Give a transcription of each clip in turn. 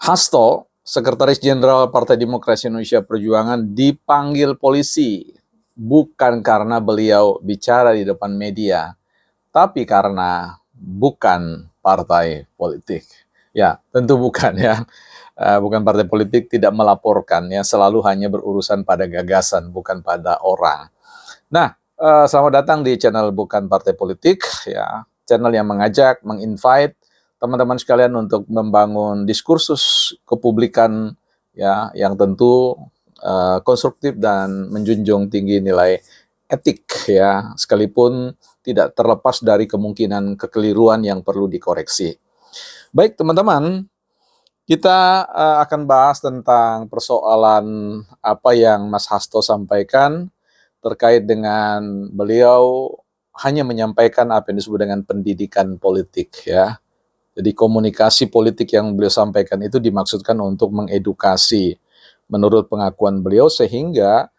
Hasto, Sekretaris Jenderal Partai Demokrasi Indonesia Perjuangan, dipanggil polisi bukan karena beliau bicara di depan media, tapi karena bukan partai politik. Ya, tentu bukan ya. Bukan partai politik, tidak melaporkan ya, selalu hanya berurusan pada gagasan, bukan pada orang. Nah, selamat datang di channel Bukan Partai Politik ya, channel yang mengajak, menginvite teman-teman sekalian untuk membangun diskursus kepublikan ya yang tentu konstruktif dan menjunjung tinggi nilai etik ya, sekalipun tidak terlepas dari kemungkinan kekeliruan yang perlu dikoreksi. Baik teman-teman, kita akan bahas tentang persoalan apa yang Mas Hasto sampaikan terkait dengan beliau hanya menyampaikan apa yang disebut dengan pendidikan politik ya. Jadi komunikasi politik yang beliau sampaikan itu dimaksudkan untuk mengedukasi menurut pengakuan beliau, sehingga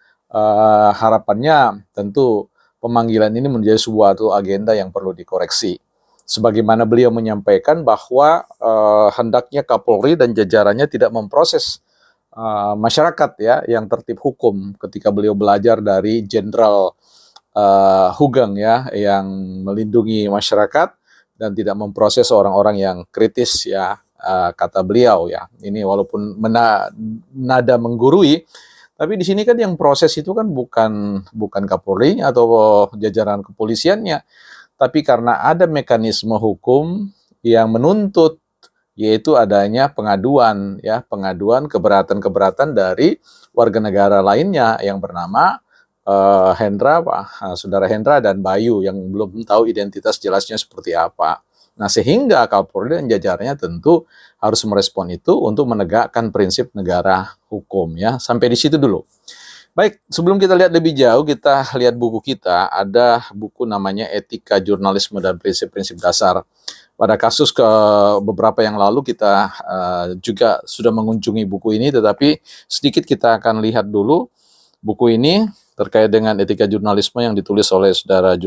harapannya tentu pemanggilan ini menjadi sebuah agenda yang perlu dikoreksi. Sebagaimana beliau menyampaikan bahwa hendaknya Kapolri dan jajarannya tidak memproses masyarakat ya yang tertib hukum, ketika beliau belajar dari Jenderal Hugeng ya yang melindungi masyarakat dan tidak memproses orang-orang yang kritis ya, kata beliau ya. Ini walaupun nada menggurui, tapi di sini kan yang proses itu kan bukan Kapolri atau jajaran kepolisiannya, tapi karena ada mekanisme hukum yang menuntut, yaitu adanya pengaduan ya, pengaduan keberatan-keberatan dari warga negara lainnya yang bernama Hendra, saudara Hendra dan Bayu yang belum tahu identitas jelasnya seperti apa. Nah, sehingga Kapolri dan jajarannya tentu harus merespon itu untuk menegakkan prinsip negara hukum ya. Sampai di situ dulu. Baik, sebelum kita lihat lebih jauh, kita lihat buku kita. Ada buku namanya Etika Jurnalisme dan Prinsip-Prinsip Dasar. Pada kasus beberapa yang lalu kita juga sudah mengunjungi buku ini, tetapi sedikit kita akan lihat dulu buku ini terkait dengan etika jurnalisme yang ditulis oleh saudara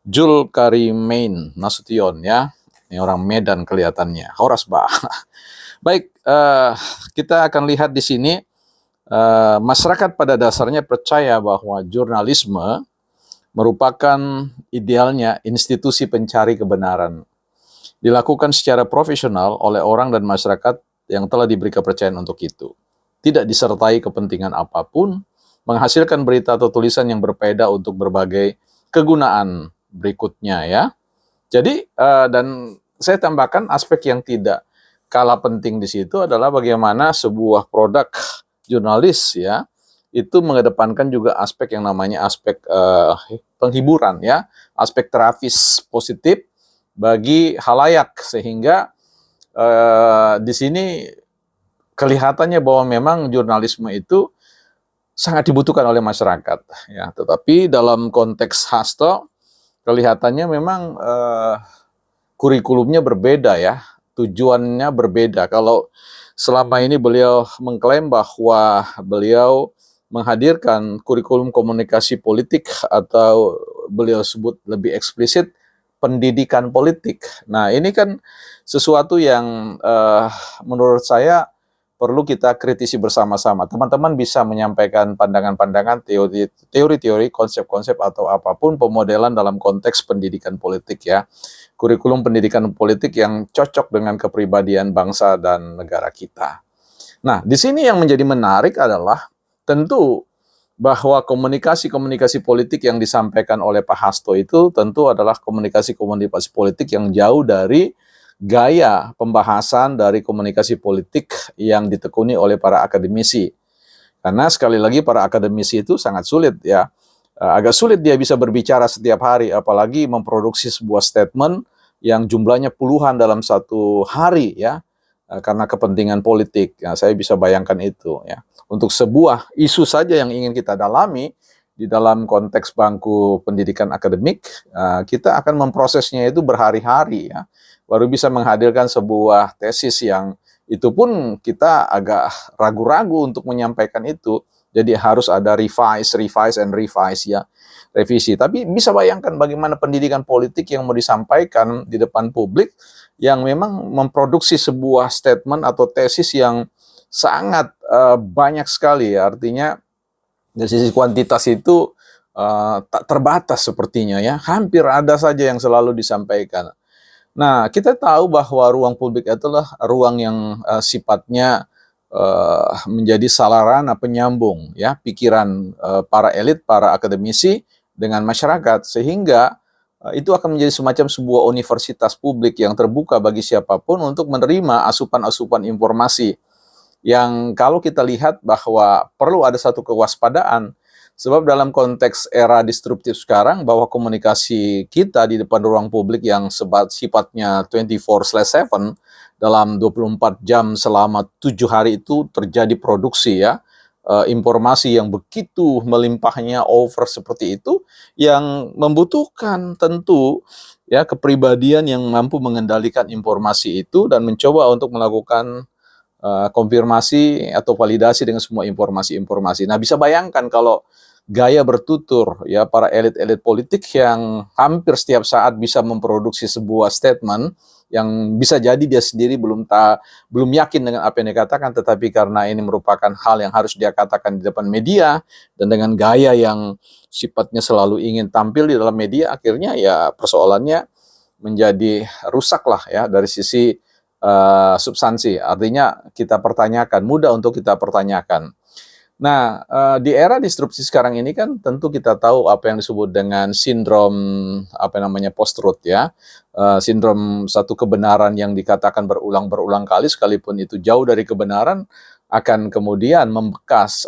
Julkarimain Nasution ya. Ini orang Medan kelihatannya, Horas bah. Baik, kita akan lihat di sini masyarakat pada dasarnya percaya bahwa jurnalisme merupakan idealnya institusi pencari kebenaran. Dilakukan secara profesional oleh orang dan masyarakat yang telah diberi kepercayaan untuk itu. Tidak disertai kepentingan apapun, menghasilkan berita atau tulisan yang berbeda untuk berbagai kegunaan berikutnya ya. Jadi dan saya tambahkan aspek yang tidak kalah penting di situ adalah bagaimana sebuah produk jurnalis ya itu mengedepankan juga aspek yang namanya aspek penghiburan ya, aspek terapis positif bagi halayak, sehingga di sini kelihatannya bahwa memang jurnalisme itu sangat dibutuhkan oleh masyarakat ya. Tetapi dalam konteks Hasto kelihatannya memang kurikulumnya berbeda ya, tujuannya berbeda. Kalau selama ini beliau mengklaim bahwa beliau menghadirkan kurikulum komunikasi politik, atau beliau sebut lebih eksplisit pendidikan politik. Nah, ini kan sesuatu yang menurut saya perlu kita kritisi bersama-sama. Teman-teman bisa menyampaikan pandangan-pandangan, teori-teori, konsep-konsep atau apapun pemodelan dalam konteks pendidikan politik ya. Kurikulum pendidikan politik yang cocok dengan kepribadian bangsa dan negara kita. Nah, di sini yang menjadi menarik adalah tentu bahwa komunikasi-komunikasi politik yang disampaikan oleh Pak Hasto itu tentu adalah komunikasi-komunikasi politik yang jauh dari gaya pembahasan dari komunikasi politik yang ditekuni oleh para akademisi. Karena sekali lagi para akademisi itu sangat sulit ya. Agak sulit dia bisa berbicara setiap hari, apalagi memproduksi sebuah statement yang jumlahnya puluhan dalam satu hari ya, karena kepentingan politik. Ya, saya bisa bayangkan itu ya. Untuk sebuah isu saja yang ingin kita dalami di dalam konteks bangku pendidikan akademik, kita akan memprosesnya itu berhari-hari ya, baru bisa menghadirkan sebuah tesis yang itu pun kita agak ragu-ragu untuk menyampaikan itu. Jadi harus ada revise ya, revisi. Tapi bisa bayangkan bagaimana pendidikan politik yang mau disampaikan di depan publik yang memang memproduksi sebuah statement atau tesis yang sangat banyak sekali. Artinya dari sisi kuantitas itu tak terbatas sepertinya ya, hampir ada saja yang selalu disampaikan. Nah, kita tahu bahwa ruang publik itulah ruang yang sifatnya menjadi sarana penyambung ya pikiran para elit, para akademisi dengan masyarakat, sehingga itu akan menjadi semacam sebuah universitas publik yang terbuka bagi siapapun untuk menerima asupan-asupan informasi yang kalau kita lihat bahwa perlu ada satu kewaspadaan. Sebab dalam konteks era disruptif sekarang, bahwa komunikasi kita di depan ruang publik yang sifatnya 24/7 dalam 24 jam selama 7 hari itu terjadi produksi ya, informasi yang begitu melimpahnya over seperti itu, yang membutuhkan tentu ya kepribadian yang mampu mengendalikan informasi itu dan mencoba untuk melakukan konfirmasi atau validasi dengan semua informasi-informasi. Nah, bisa bayangkan kalau gaya bertutur ya para elit-elit politik yang hampir setiap saat bisa memproduksi sebuah statement yang bisa jadi dia sendiri belum yakin dengan apa yang dikatakan, tetapi karena ini merupakan hal yang harus dia katakan di depan media dan dengan gaya yang sifatnya selalu ingin tampil di dalam media, akhirnya ya persoalannya menjadi rusak lah ya dari sisi substansi. Artinya kita pertanyakan, mudah untuk kita pertanyakan. Nah, di era disrupsi sekarang ini kan tentu kita tahu apa yang disebut dengan sindrom apa namanya post-truth ya. Sindrom satu kebenaran yang dikatakan berulang-berulang kali sekalipun itu jauh dari kebenaran akan kemudian membekas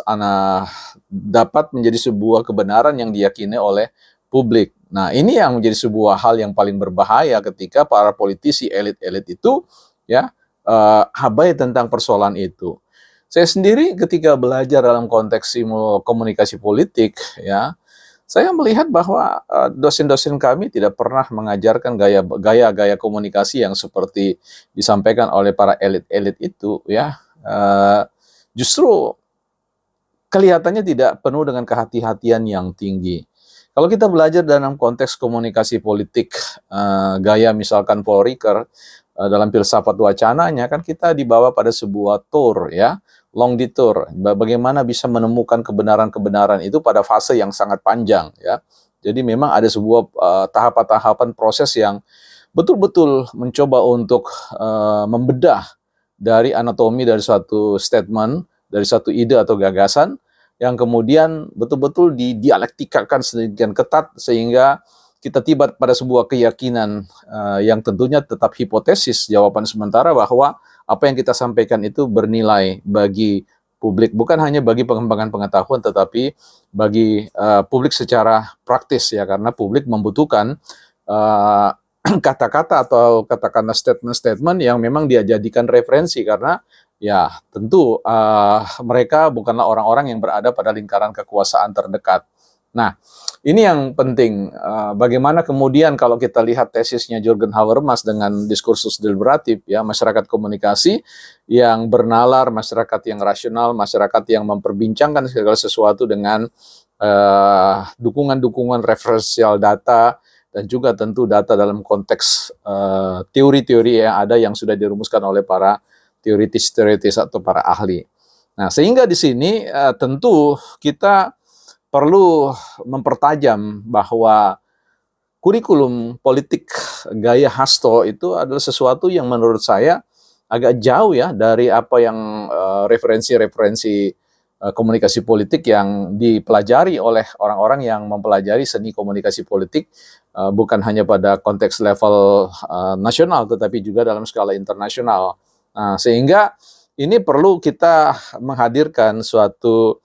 dapat menjadi sebuah kebenaran yang diyakini oleh publik. Nah, ini yang menjadi sebuah hal yang paling berbahaya ketika para politisi elit-elit itu ya abai tentang persoalan itu. Saya sendiri ketika belajar dalam konteks ilmu komunikasi politik ya, saya melihat bahwa dosen-dosen kami tidak pernah mengajarkan gaya-gaya komunikasi yang seperti disampaikan oleh para elit-elit itu ya. Justru kelihatannya tidak penuh dengan kehati-hatian yang tinggi. Kalau kita belajar dalam konteks komunikasi politik, gaya misalkan Paul Ricoeur, dalam filsafat wacananya kan kita dibawa pada sebuah tour ya, long detour, bagaimana bisa menemukan kebenaran-kebenaran itu pada fase yang sangat panjang ya. Jadi memang ada sebuah tahapan-tahapan proses yang betul-betul mencoba untuk membedah dari anatomi dari suatu statement, dari suatu ide atau gagasan yang kemudian betul-betul didialektikakan sedemikian ketat sehingga kita tiba pada sebuah keyakinan yang tentunya tetap hipotesis, jawaban sementara bahwa apa yang kita sampaikan itu bernilai bagi publik, bukan hanya bagi pengembangan pengetahuan tetapi bagi publik secara praktis ya, karena publik membutuhkan kata-kata atau katakanlah statement-statement yang memang dia jadikan referensi, karena ya tentu mereka bukanlah orang-orang yang berada pada lingkaran kekuasaan terdekat. Nah, ini yang penting. Bagaimana kemudian kalau kita lihat tesisnya Jürgen Habermas dengan diskursus deliberatif, ya, masyarakat komunikasi yang bernalar, masyarakat yang rasional, masyarakat yang memperbincangkan segala sesuatu dengan dukungan-dukungan referensial data, dan juga tentu data dalam konteks teori-teori yang ada yang sudah dirumuskan oleh para teoritis-teoritis atau para ahli. Nah, sehingga di sini tentu kita perlu mempertajam bahwa kurikulum politik gaya Hasto itu adalah sesuatu yang menurut saya agak jauh ya dari apa yang referensi-referensi komunikasi politik yang dipelajari oleh orang-orang yang mempelajari seni komunikasi politik, bukan hanya pada konteks level nasional tetapi juga dalam skala internasional. Sehingga ini perlu kita menghadirkan suatu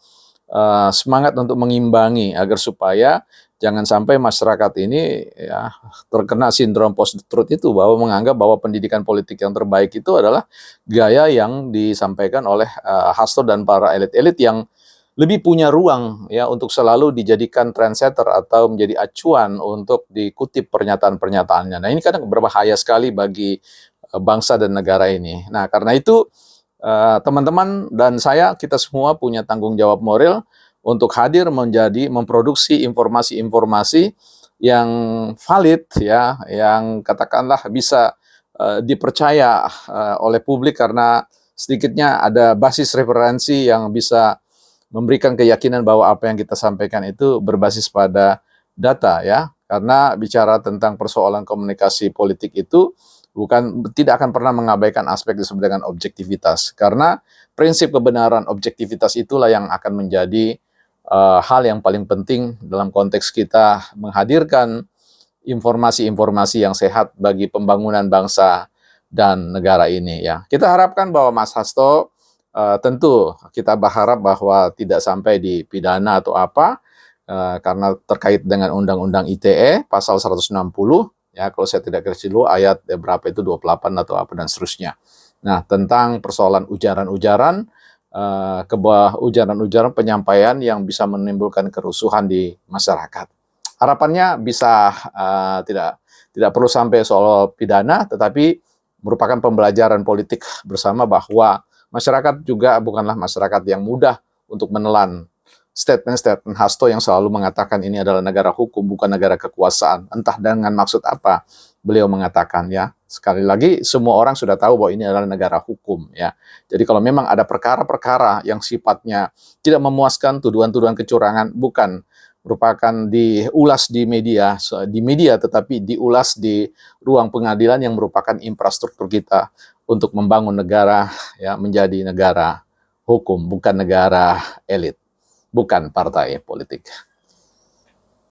semangat untuk mengimbangi agar supaya jangan sampai masyarakat ini ya terkena sindrom post-truth itu, bahwa menganggap bahwa pendidikan politik yang terbaik itu adalah gaya yang disampaikan oleh Hasto dan para elit-elit yang lebih punya ruang ya untuk selalu dijadikan trendsetter atau menjadi acuan untuk dikutip pernyataan-pernyataannya. Nah, ini kadang berbahaya sekali bagi bangsa dan negara ini. Nah, karena itu teman-teman dan saya, kita semua punya tanggung jawab moral untuk hadir memproduksi informasi-informasi yang valid ya, yang katakanlah bisa dipercaya oleh publik karena sedikitnya ada basis referensi yang bisa memberikan keyakinan bahwa apa yang kita sampaikan itu berbasis pada data ya. Karena bicara tentang persoalan komunikasi politik itu tidak akan pernah mengabaikan aspek disebut dengan objektivitas. Karena prinsip kebenaran objektivitas itulah yang akan menjadi hal yang paling penting dalam konteks kita menghadirkan informasi-informasi yang sehat bagi pembangunan bangsa dan negara ini ya. Kita harapkan bahwa Mas Hasto tentu kita berharap bahwa tidak sampai dipidana atau apa karena terkait dengan Undang-Undang ITE pasal 160 ya, kalau saya tidak keliru ayat berapa itu 28 atau apa dan seterusnya. Nah, tentang persoalan ujaran-ujaran ujaran-ujaran penyampaian yang bisa menimbulkan kerusuhan di masyarakat. Harapannya bisa tidak perlu sampai soal pidana, tetapi merupakan pembelajaran politik bersama bahwa masyarakat juga bukanlah masyarakat yang mudah untuk menelan statement-statement Hasto yang selalu mengatakan ini adalah negara hukum, bukan negara kekuasaan. Entah dengan maksud apa beliau mengatakan ya. Sekali lagi, semua orang sudah tahu bahwa ini adalah negara hukum ya. Jadi kalau memang ada perkara-perkara yang sifatnya tidak memuaskan, tuduhan-tuduhan kecurangan, bukan merupakan diulas di media tetapi diulas di ruang pengadilan yang merupakan infrastruktur kita untuk membangun negara ya menjadi negara hukum, bukan negara elit, bukan partai politik.